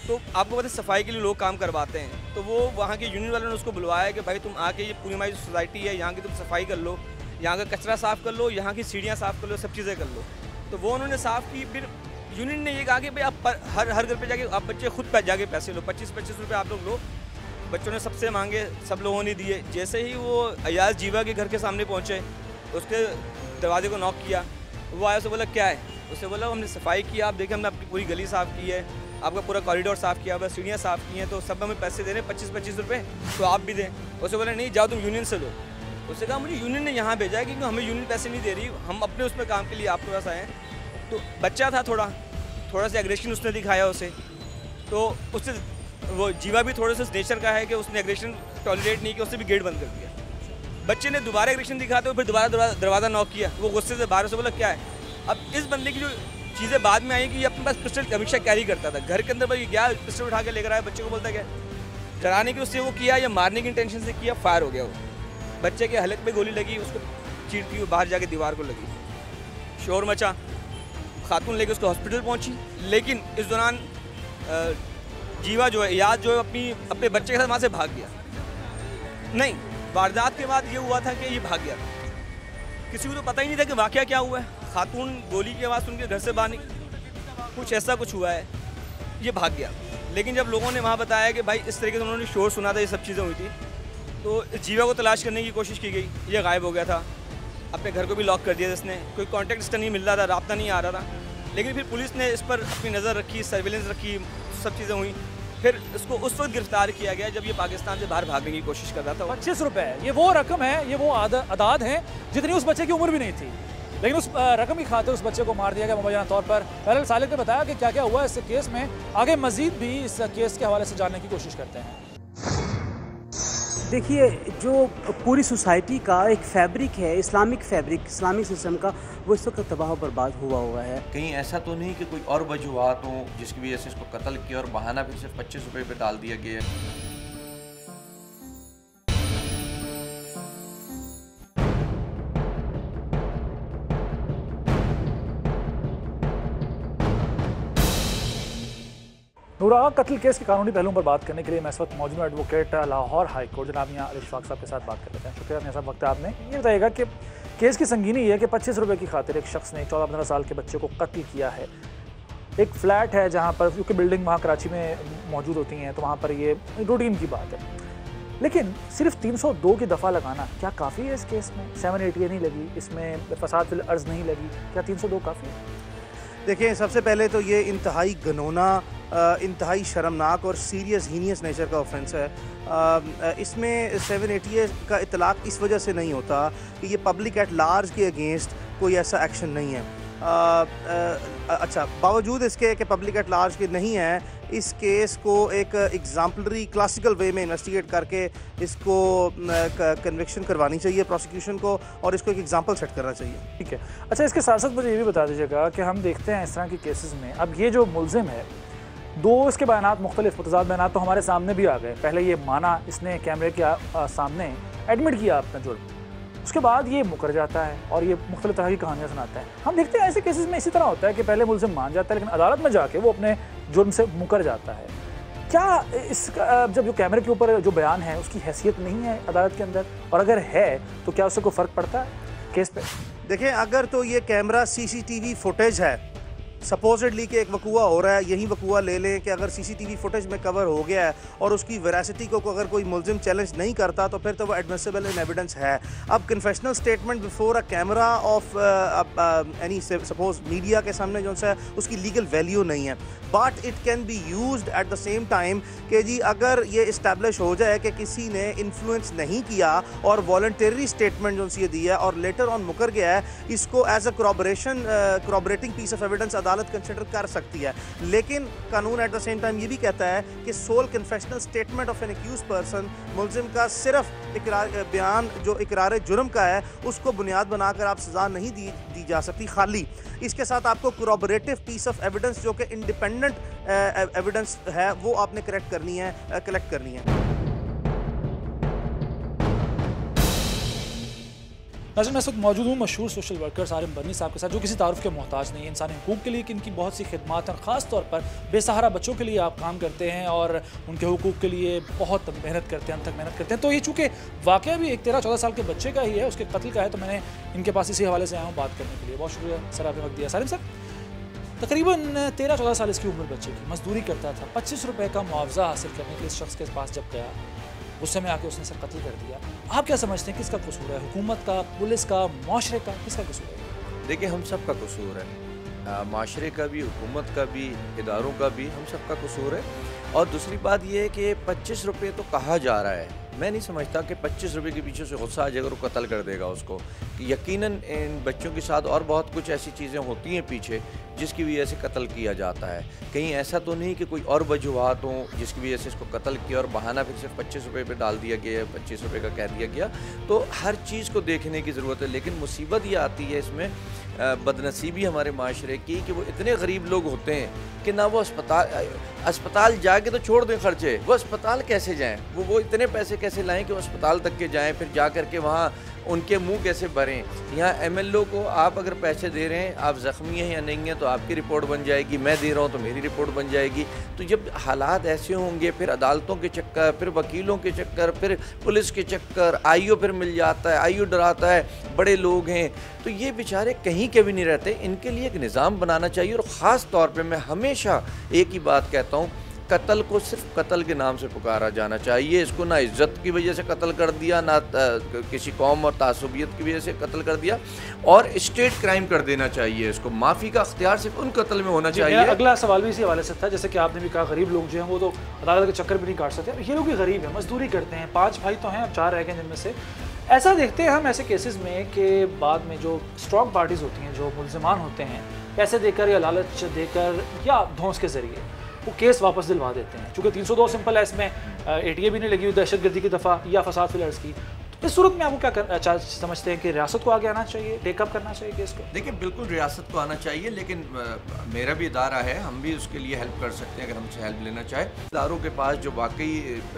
S8: तो आपको पता है सफाई के लिए लोग काम करवाते हैं, तो वो वहाँ के यूनियन वालों ने उसको बुलवाया कि भाई तुम आके ये पूरी हमारी सोसाइटी है यहाँ की तुम सफाई कर लो, यहाँ का कचरा साफ़ कर लो, यहाँ की सीढ़ियाँ साफ़ कर लो, सब चीज़ें कर लो। तो वो उन्होंने साफ़ की। फिर यूनियन ने ये कहा कि भाई आप हर घर पे जाके आप बच्चे खुद पे जाके पैसे लो, 25-25 रुपये आप लोग लो। बच्चों ने सबसे मांगे, सब लोगों ने दिए। जैसे ही वो अयाज जीवा के घर के सामने पहुँचे, उसके दरवाजे को नॉक किया। वो आया, उसे बोला क्या है? उसे बोला हमने सफाई की, आप देखें हमने आपकी पूरी गली साफ़ की है, आपका पूरा कॉरिडोर साफ़ किया हुआ, सीढ़ियाँ साफ़ की हैं, तो सब हमें पैसे दे रहे हैं 25-25 रुपये, तो आप भी दें। उसे बोला नहीं, जाओ तुम यूनियन से लो। उसने कहा मुझे यूनियन ने यहाँ भेजा है क्योंकि हमें यूनियन पैसे नहीं दे रही, हम अपने उसमें काम के लिए आपके पास आए हैं। तो बच्चा था, थोड़ा सा एग्रेशन उसने दिखाया उसे, तो उससे वो जीवा भी थोड़े से नेचर का है कि उसने एग्रेशन टॉलरेट नहीं किया, उससे भी गेट बंद कर दिया। बच्चे ने दोबारा एग्रेशन दिखाते हुए फिर दोबारा दरवाज़ा नॉक किया। वो गुस्से से बाहर से बोला क्या है? अब इस बंदे की जो चीज़ें बाद में आई कि ये अपने पास पिस्टल हमेशा कैरी करता था घर के अंदर, भाई गया पिस्टल उठा के लेकर आया, बच्चे को बोलता क्या डराने की उससे वो किया या मारने की इंटेंशन से किया, फायर हो गया। वो बच्चे के हलक पे गोली लगी, उसको चीरती हुई बाहर जाके दीवार को लगी, शोर मचा। खातून लेके उसको हॉस्पिटल पहुंची, लेकिन इस दौरान जीवा जो है, याद जो है अपने बच्चे के साथ वहाँ से भाग गया। नहीं, वारदात के बाद ये हुआ था कि ये भाग गया, किसी को तो पता ही नहीं था कि वाकया क्या हुआ है। खातून गोली की आवाज़ सुन के घर से बाहर कुछ ऐसा कुछ हुआ है, ये भाग गया। लेकिन जब लोगों ने वहाँ बताया कि भाई इस तरीके से उन्होंने शोर सुना था, ये सब चीज़ें हुई थी, तो जीवा को तलाश करने की कोशिश की गई, ये गायब हो गया था। अपने घर को भी लॉक कर दिया जिसने, कोई कॉन्टैक्ट इसका नहीं मिल रहा था, राब्ता नहीं आ रहा था। लेकिन फिर पुलिस ने इस पर अपनी नज़र रखी, सर्विलेंस रखी, सब चीज़ें हुई। फिर इसको उस वक्त गिरफ्तार किया गया जब ये पाकिस्तान से बाहर भागने की कोशिश कर रहा था।
S4: 25 रुपये, ये वो रकम है, ये वो अदाद है जितनी उस बच्चे की उम्र भी नहीं थी, लेकिन उस रकम की खातिर उस बच्चे को मार दिया गया मुबैना तौर पर। पहले सालिक ने बताया कि क्या क्या हुआ इस केस में, आगे मजीद भी इस केस के हवाले से जानने की कोशिश करते हैं।
S9: देखिए, जो पूरी सोसाइटी का एक फैब्रिक है, इस्लामिक सिस्टम का, वो इस वक्त तबाह बर्बाद हुआ है।
S10: कहीं ऐसा तो नहीं कि कोई और वजूहत हों जिसकी वजह से इसको कत्ल किया और बहाना फिर सिर्फ 25 रुपये पे डाल दिया गया है?
S4: नूरा कत्ल केस के कानूनी पहलुओं पर बात करने के लिए मैं इस वक्त मौजूद एडवोकेट लाहौर हाई कोर्ट जनाब मियां अली इशफाक साहब के साथ बात कर लेते हैं। शुक्रिया मियां साहब, वक्त आपने। ये बताइएगा कि केस की संगीनी ये है कि 25 रुपये की खातिर एक शख्स ने 14-15 साल के बच्चे को कत्ल किया है। एक फ्लैट है जहाँ पर, क्योंकि बिल्डिंग वहाँ कराची में मौजूद होती हैं, तो वहाँ पर ये रूटीन की बात है। लेकिन सिर्फ 302 की दफ़ा लगाना क्या काफ़ी है इस केस में? 780 नहीं लगी, इसमें फसाद फिल अर्ज़ नहीं लगी, क्या 302 काफ़ी है?
S11: देखिए, सबसे पहले तो ये इंतहाई घनौना, इंतहाई शर्मनाक और सीरियस हीनियस नेचर का ऑफेंस है। इसमें 780 का इतलाक़ इस वजह से नहीं होता कि ये पब्लिक एट लार्ज के अगेंस्ट कोई ऐसा एक्शन नहीं है। अच्छा, बावजूद इसके कि पब्लिक एट लार्ज के नहीं है, इस केस को एक एग्जाम्पलरी क्लासिकल वे में इन्वेस्टिगेट करके इसको कन्विक्शन करवानी चाहिए प्रोसिक्यूशन को, और इसको एक एग्जाम्पल सेट करना चाहिए।
S4: ठीक है। अच्छा, इसके साथ साथ मुझे ये भी बता दीजिएगा कि हम देखते हैं इस तरह के केसेस में, अब ये जो मुलजिम है, दो इसके बयानात मुख्तलिफ मुतज़ाद बयानात तो हमारे सामने भी आ गए। पहले ये माना, इसने कैमरे के सामने एडमिट किया अपना जुर्म, उसके बाद ये मुकर जाता है और ये मुख्तलिफ तरह की कहानियाँ सुनाता है। हम देखते हैं ऐसे केसेस में इसी तरह होता है कि पहले मुलजिम मान जाता है, लेकिन अदालत में जाके वो अपने जुर्म से मुकर जाता है। क्या इसका जब जो कैमरे के ऊपर जो बयान है उसकी हैसियत नहीं है अदालत के अंदर, और अगर है तो क्या उससे कोई फ़र्क पड़ता है केस पे?
S11: देखिए, अगर तो ये कैमरा CCTV फुटेज है, सपोजिटली कि एक वकूआ हो रहा है, यही वकूआ ले लें कि अगर CCTV फुटेज में कवर हो गया है और उसकी वेरासिटी को अगर कोई मुलजिम चैलेंज नहीं करता तो फिर तो वो एडमिसिबल इन एविडेंस है। अब confessional statement before a camera off any suppose media के सामने जो है उसकी लीगल वैल्यू नहीं है, but it can be used at the same time कि जी अगर ये इस्टेब्लिश हो जाए कि किसी ने इन्फ्लुएंस नहीं किया और वॉलंटरी स्टेटमेंट जो ये दी है और लेटर ऑन मुकर गया है, इसको as a corroborating piece of evidence अदालत कंसिडर कर सकती है। लेकिन कानून एट द सेम टाइम ये भी कहता है कि sole confessional statement of an accused person, मुलजिम का सिर्फ बयान जो इकरार जुर्म का है, उसको बुनियाद बनाकर आप सज़ा नहीं दी जा सकती खाली। इसके साथ आपको corroborative piece of evidence जो कि इंडिपेंडेंट एविडेंस है वो आपने कलेक्ट करनी है।
S4: नाज़रीन, मैं इस वक्त मौजूद हूँ मशहूर सोशल वर्कर सारिम बर्नी साहब के साथ, जो किसी तारुफ के मोहताज नहीं है, इंसानी हुकूक के लिए इनकी बहुत सी खिदमात हैं। ख़ास तौर पर बेसहारा बच्चों के लिए आप काम करते हैं और उनके हुकूक के लिए बहुत मेहनत करते हैं, अंत तक मेहनत करते हैं। तो ये चूँकि वाक़या भी एक 13-14 साल के बच्चे का ही है, उसके कत्ल का है, तो मैंने इनके पास इसी हवाले से आया हूँ बात करने के लिए। बहुत शुक्रिया सर, आपने वक्त दिया। सारिम सर, तकरीबन 13-14 साल इसकी उम्र बच्चे की, मजदूरी करता था। 25 रुपये का मुआवजा हासिल करने के लिए इस शख्स के पास जब गया, गुस्से में आके उसने इसे कत्ल कर दिया। आप क्या समझते हैं किसका कसूर है? हुकूमत का, पुलिस का, माशरे का, किसका कसूर है?
S10: देखिए, हम सब का कसूर है, माशरे का भी, हुकूमत का भी, इदारों का भी, हम सब का कसूर है। और दूसरी बात यह है कि 25 रुपये तो कहा जा रहा है, मैं नहीं समझता कि 25 रुपये के पीछे से गुस्सा आ जाएगा और कत्ल कर देगा उसको। कि यकीनन इन बच्चों के साथ और बहुत कुछ ऐसी चीज़ें होती हैं पीछे जिसकी वजह से कत्ल किया जाता है। कहीं ऐसा तो नहीं कि कोई और वजूहात हों जिसकी वजह से इसको कत्ल किया और बहाना फिर सिर्फ 25 रुपये पे डाल दिया गया, 25 रुपये का कह दिया गया। तो हर चीज़ को देखने की ज़रूरत है। लेकिन मुसीबत ये आती है इसमें, बदनसीबी हमारे माशरे की, कि वो इतने गरीब लोग होते हैं कि ना वो अस्पताल जाके तो छोड़ दें खर्चे, वो अस्पताल कैसे जाएं, वो इतने पैसे कैसे लाएं कि वो अस्पताल तक के जाएं, फिर जा कर के वहाँ उनके मुंह कैसे भरें। यहाँ MLO को आप अगर पैसे दे रहे हैं, आप ज़ख्मी हैं या नहीं हैं, तो आपकी रिपोर्ट बन जाएगी, मैं दे रहा हूँ तो मेरी रिपोर्ट बन जाएगी। तो जब हालात ऐसे होंगे, फिर अदालतों के चक्कर, फिर वकीलों के चक्कर, फिर पुलिस के चक्कर, IO फिर मिल जाता है, IO डराता है, बड़े लोग हैं, तो ये बेचारे कहीं के भी नहीं रहते। इनके लिए एक निज़ाम बनाना चाहिए। और ख़ास तौर पर मैं हमेशा एक ही बात कहता हूँ, कत्ल को सिर्फ कत्ल के नाम से पुकारा जाना चाहिए। इसको ना इज़्ज़त की वजह से कत्ल कर दिया, ना किसी कौम और तासुबियत की वजह से कत्ल कर दिया, और स्टेट क्राइम कर देना चाहिए इसको। माफ़ी का अख्तियार सिर्फ उन कत्ल में होना चाहिए।
S4: अगला सवाल भी इसी हवाले से था, जैसे कि आपने भी कहा गरीब लोग जो हैं वो तो अदालत के चक्कर भी नहीं काट सकते। ये लोग भी गरीब हैं, मजदूरी करते हैं, 5 भाई तो हैं, अब 4 रह गए जिनमें से। ऐसा देखते हैं हम ऐसे केसेस में कि बाद में जो स्ट्रॉन्ग पार्टीज़ होती हैं, जो मुल्ज़िमान होते हैं, पैसे देकर या लालच देकर या धौंस के ज़रिए वो केस वापस दिलवा देते हैं। चूँकि 302 सिंपल है, इसमें ATA भी नहीं लगी हुई, दहशतगर्दी की दफ़ा या फसाद फिल अर्ज़ की। तो इस सूरत में आपको क्या समझते हैं कि रियासत को आगे आना चाहिए, टेकअप करना चाहिए केस को?
S10: देखिए, बिल्कुल रियासत को आना चाहिए, लेकिन मेरा भी इदारा है, हम भी उसके लिए हेल्प कर सकते हैं अगर हमसे हेल्प लेना चाहे। इदारों के पास जो वाकई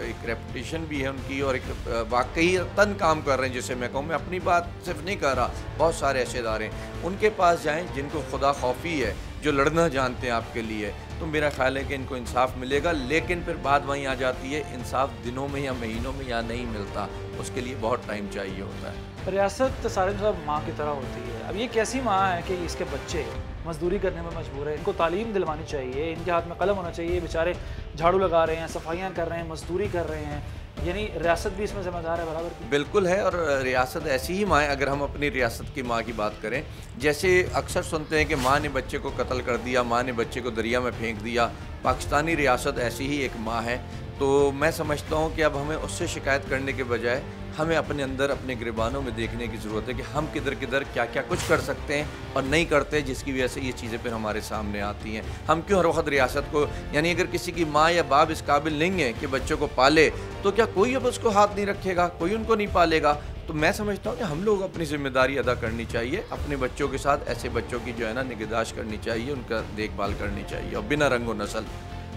S10: एक रेपुटेशन भी है उनकी, और एक वाकई तन काम कर रहे हैं, जिसे मैं कहूँ, मैं अपनी बात सिर्फ नहीं कर रहा, बहुत सारे ऐसे इदारे उनके पास जाएँ जिनको खुदा खौफी है, जो लड़ना जानते हैं आपके लिए, तो मेरा ख्याल है कि इनको इंसाफ मिलेगा। लेकिन फिर बात वहीं आ जाती है, इंसाफ दिनों में या महीनों में या नहीं मिलता, उसके लिए बहुत टाइम चाहिए होता है।
S4: रियासत सारे सब माँ की तरह होती है। अब ये कैसी माँ है कि इसके बच्चे मजदूरी करने में मजबूर है, इनको तालीम दिलवानी चाहिए, इनके हाथ में कलम होना चाहिए, बेचारे झाड़ू लगा रहे हैं, सफाइयाँ कर रहे हैं, मजदूरी कर रहे हैं, यानी रियासत भी इसमें जिम्मेदार है बराबर की?
S10: बिल्कुल है, और रियासत ऐसी ही माँ है। अगर हम अपनी रियासत की माँ की बात करें, जैसे अक्सर सुनते हैं कि माँ ने बच्चे को कत्ल कर दिया, माँ ने बच्चे को दरिया में फेंक दिया, पाकिस्तानी रियासत ऐसी ही एक माँ है। तो मैं समझता हूँ कि अब हमें उससे शिकायत करने के बजाय हमें अपने अंदर, अपने गिरबानों में देखने की ज़रूरत है कि हम किधर किधर क्या क्या कुछ कर सकते हैं और नहीं करते, जिसकी वजह से ये चीज़ें फिर हमारे सामने आती हैं। हम क्यों हर वक्त रियासत को, यानी अगर किसी की माँ या बाप इस काबिल नहीं है कि बच्चों को पाले, तो क्या कोई अब उसको हाथ नहीं रखेगा, कोई उनको नहीं पालेगा? तो मैं समझता हूँ कि हम लोग अपनी ज़िम्मेदारी अदा करनी चाहिए, अपने बच्चों के साथ ऐसे बच्चों की जो है ना निगहदाश्त करनी चाहिए, उनका देखभाल करनी चाहिए, और बिना रंग व नस्ल।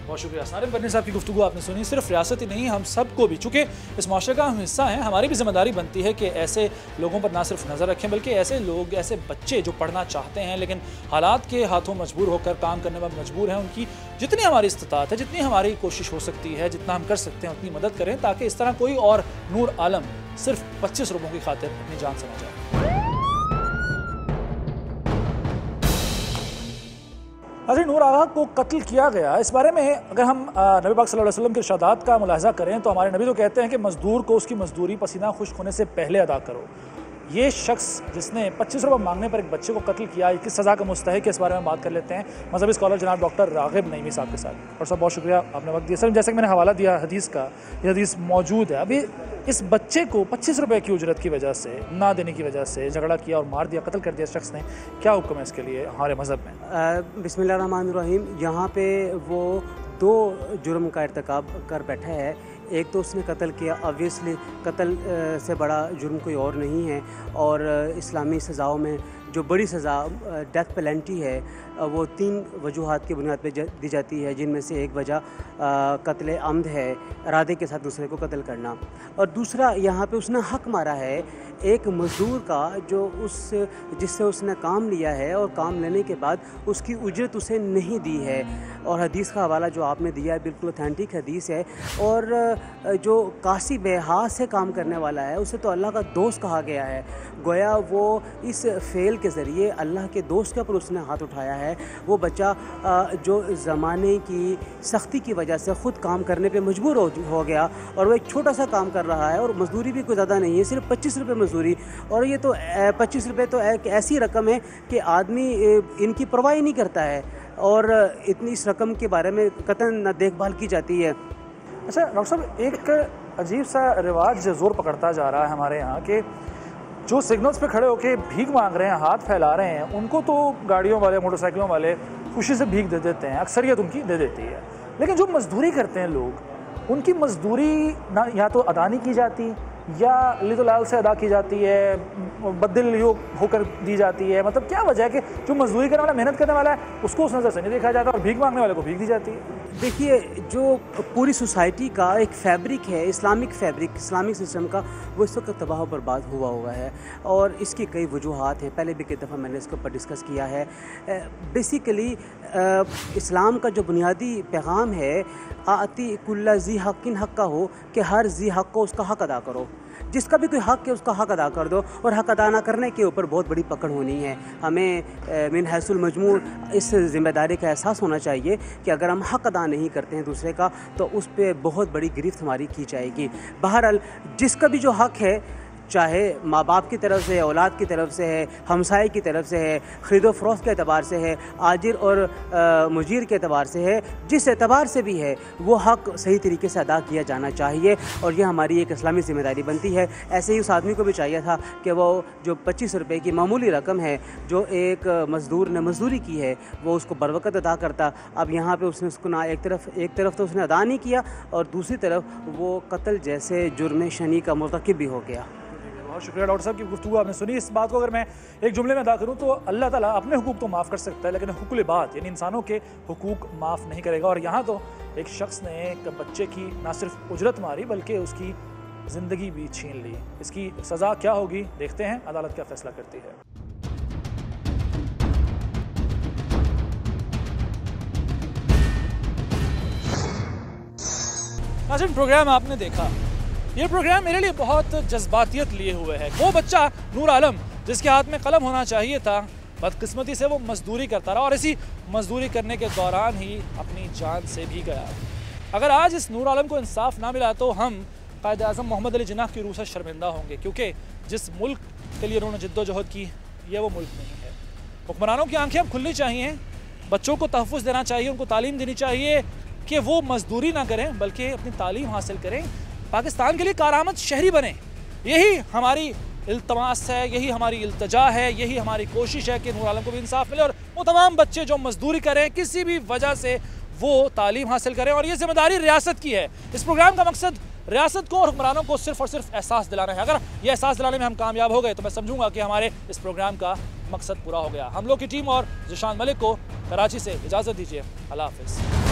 S4: बहुत शुक्रिया। सारिम बन्नी साहब की गुफ्तगू आपने सुनी। सिर्फ रियासत ही नहीं, हम सबको भी, चूँकि इस माशरे का हम हिस्सा हैं, हमारी भी जिम्मेदारी बनती है कि ऐसे लोगों पर ना सिर्फ नज़र रखें, बल्कि ऐसे लोग, ऐसे बच्चे जो पढ़ना चाहते हैं लेकिन हालात के हाथों मजबूर होकर काम करने में मजबूर हैं, उनकी जितनी हमारी इस्तिताअत है, जितनी हमारी कोशिश हो सकती है, जितना हम कर सकते हैं उतनी मदद करें, ताकि इस तरह कोई और नूर आलम सिर्फ 25 रुपयों की खातिर अपनी जान से न जाए। हज़रत नूर आगा को कत्ल किया गया, इस बारे में अगर हम नबी पाक सल्लल्लाहु अलैहि वसल्लम के इरशादात का मुलाहिज़ा करें तो हमारे नबी तो कहते हैं कि मज़दूर को उसकी मज़दूरी पसीना खुश्क होने से पहले अदा करो। ये शख्स जिसने 25 रुपये मांगने पर एक बच्चे को कत्ल किया, किस सज़ा का मुस्तहिक है, इस बारे में बात कर लेते हैं मजहबी स्कॉलर जनाब डॉक्टर राग़िब नईमी साहब के साथ। और साहब बहुत शुक्रिया, आपने वक्त दिया। सर, जैसे कि मैंने हवाला दिया हदीस का, ये हदीस मौजूद है। अभी इस बच्चे को 25 रुपये की उजरत की वजह से, ना देने की वजह से झगड़ा किया और मार दिया, कत्ल कर दिया शख्स ने, क्या हुक्म है इसके लिए हमारे मज़हब में?
S9: बिस्मिल्लाहिर्रहमानिर्रहीम। यहाँ पे वो 2 जुर्म का इर्तिकाब कर बैठा है। एक तो उसने कत्ल किया, ऑब्वियसली कत्ल से बड़ा जुर्म कोई और नहीं है, और इस्लामी सज़ाओं में जो बड़ी सज़ा डेथ पेनल्टी है वो 3 वजूहात की बुनियाद पर दी जाती है, जिनमें से एक वजह कत्ल अम्द है, इरादे के साथ दूसरे को कत्ल करना, और दूसरा यहाँ पे उसने हक मारा है एक मज़दूर का जो जिससे उसने काम लिया है और काम लेने के बाद उसकी उजरत उसे नहीं दी है। और हदीस का हवाला जो आपने दिया है बिल्कुल ऑथेंटिक हदीस है। और जो कासिब है, हाथ से काम करने वाला है, उसे तो अल्लाह का दोस्त कहा गया है। गोया वो इस फ़ेल के ज़रिए अल्लाह के दोस्त के ऊपर उसने हाथ उठाया है। वो बच्चा जो ज़माने की सख्ती की वजह से ख़ुद काम करने पे मजबूर हो गया और वो एक छोटा सा काम कर रहा है और मज़दूरी भी कोई ज़्यादा नहीं है, सिर्फ 25 रुपये मज़दूरी। और ये तो 25 रुपये तो एक ऐसी रकम है कि आदमी इनकी परवाह ही नहीं करता है और इतनी इस रकम के बारे में कतई न देखभाल की जाती है।
S4: अच्छा डॉक्टर साहब, एक अजीब सा रिवाज ज़ोर पकड़ता जा रहा है हमारे यहाँ कि जो सिग्नल्स पे खड़े होकर भीख मांग रहे हैं, हाथ फैला रहे हैं, उनको तो गाड़ियों वाले, मोटरसाइकिलों वाले खुशी से भीख दे देते हैं, अक्सरियत उनकी दे देती है। लेकिन जो मजदूरी करते हैं लोग, उनकी मजदूरी ना या तो अदा नहीं की जाती या लाल से अदा की जाती है, बदल होकर दी जाती है। मतलब क्या वजह है कि जो मजदूरी करने वाला, मेहनत करने वाला है, उसको उस नज़र से नहीं देखा जाता और भीख मांगने वाले को भीख दी जाती है?
S9: देखिए, जो पूरी सोसाइटी का एक फैब्रिक है, इस्लामिक फैब्रिक, इस्लामिक सिस्टम का, वो इस वक्त तबाह बर्बाद हुआ है और इसकी कई वजूहात हैं। पहले भी कई दफ़ा मैंने इसके ऊपर डिस्कस किया है। बेसिकली इस्लाम का जो बुनियादी पैगाम है, आती कुल्ला ज़ी हक़्क़िन हक़्क़ा हो, कि हर ज़ी हक़ को उसका हक़ अदा करो। जिसका भी कोई हक़ है उसका हक़ अदा कर दो और हक़ अदा ना करने के ऊपर बहुत बड़ी पकड़ होनी है। हमें मिन हैसुल मजमूर इस ज़िम्मेदारी का एहसास होना चाहिए कि अगर हम हक़ अदा नहीं करते हैं दूसरे का तो उस पर बहुत बड़ी गिरफ्त हमारी की जाएगी। बहरहाल जिसका भी जो हक़ है, चाहे माँ बाप की तरफ से है, औलाद की तरफ से है, हमसाए की तरफ से है, ख़रीदो फ़रोख्त के एतबार से है, आजिर और मुजीर के एतबार से है, जिस एतबार से भी है, वो हक़ सही तरीके से अदा किया जाना चाहिए और यह हमारी एक इस्लामी ज़िम्मेदारी बनती है। ऐसे ही उस आदमी को भी चाहिए था कि वो जो 25 रुपये की मामूली रकम है जो एक मज़दूर ने मज़दूरी की है, वो उसको बरवक़्त अदा करता। अब यहाँ पर उसने उसको ना एक तरफ तो उसने अदा नहीं किया और दूसरी तरफ वो कत्ल जैसे जुर्म शनी का मुर्तकिब भी हो गया।
S4: बहुत शुक्रिया डॉक्टर साहब की गुफ्तगू आपने सुनी। इस बात को अगर मैं एक जुमले में अदा करूं तो अल्लाह ताला अपने हुकूक तो माफ़ कर सकता है, लेकिन हुकूक बात यानी इंसानों के हुकूक माफ़ नहीं करेगा। और यहाँ तो एक शख्स ने एक बच्चे की ना सिर्फ उजरत मारी बल्कि उसकी ज़िंदगी भी छीन ली। इसकी सज़ा क्या होगी देखते हैं, अदालत क्या फैसला करती है। नाज़रीन, प्रोग्राम आपने देखा। ये प्रोग्राम मेरे लिए बहुत जज्बातियत लिए हुए है। वो बच्चा नूर आलम जिसके हाथ में कलम होना चाहिए था, बदकिस्मती से वो मजदूरी करता रहा और इसी मजदूरी करने के दौरान ही अपनी जान से भी गया। अगर आज इस नूर आलम को इंसाफ ना मिला तो हम कायद आज़म मोहम्मद अली जिन्नाह की रूह से शर्मिंदा होंगे, क्योंकि जिस मुल्क के लिए उन्होंने जद्दोजहद की, ये वो मुल्क नहीं है। हुक्मरानों की आंखें अब खुलनी चाहिए, बच्चों को तहफ़्फ़ुज़ देना चाहिए, उनको तालीम देनी चाहिए कि वो मजदूरी ना करें बल्कि अपनी तालीम हासिल करें, पाकिस्तान के लिए कारआमद शहरी बने। यही हमारी इल्तमास है, यही हमारी इल्तजा है, यही हमारी कोशिश है कि नूर आलम को भी इंसाफ मिले और वो तमाम बच्चे जो मजदूरी करें, किसी भी वजह से वो तालीम हासिल करें। और ये जिम्मेदारी रियासत की है। इस प्रोग्राम का मकसद रियासत को और हुक्मरानों को सिर्फ और सिर्फ एहसास दिलाना है। अगर ये एहसास दिलाने में हम कामयाब हो गए तो मैं समझूंगा कि हमारे इस प्रोग्राम का मकसद पूरा हो गया। हम लोग की टीम और ज़िशान मलिक को कराची से इजाज़त दीजिए। अल्लाह हाफ़िज़।